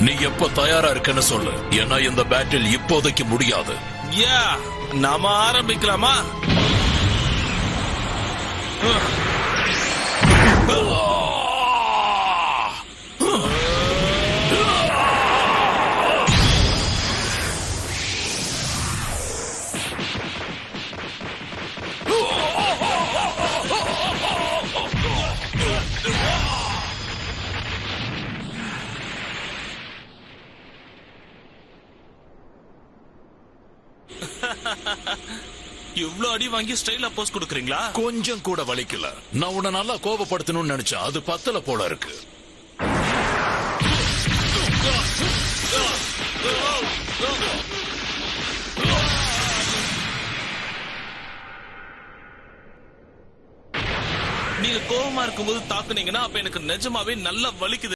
நீ எப்ப தயாரா இருக்கன்னு சொல்லு, ஏன்னா இந்த பேட்டில் இப்போதைக்கு முடியாது. நாம ஆரம்பிக்கலாமா? இவ்ளோ அடி வாங்கி ஸ்டைலா போஸ் கொடுக்கறீங்களா? கொஞ்சம் கூட வலிக்கல. நான் உன்னை நல்லா கோபப்படுத்தணும்னு நினைச்சேன், அது பத்தல போல இருக்கு. நீங்க கோபமா இருக்கும்போது தாக்குனீங்கன்னா அப்ப எனக்கு நிஜமாவே நல்லா வலிக்குது.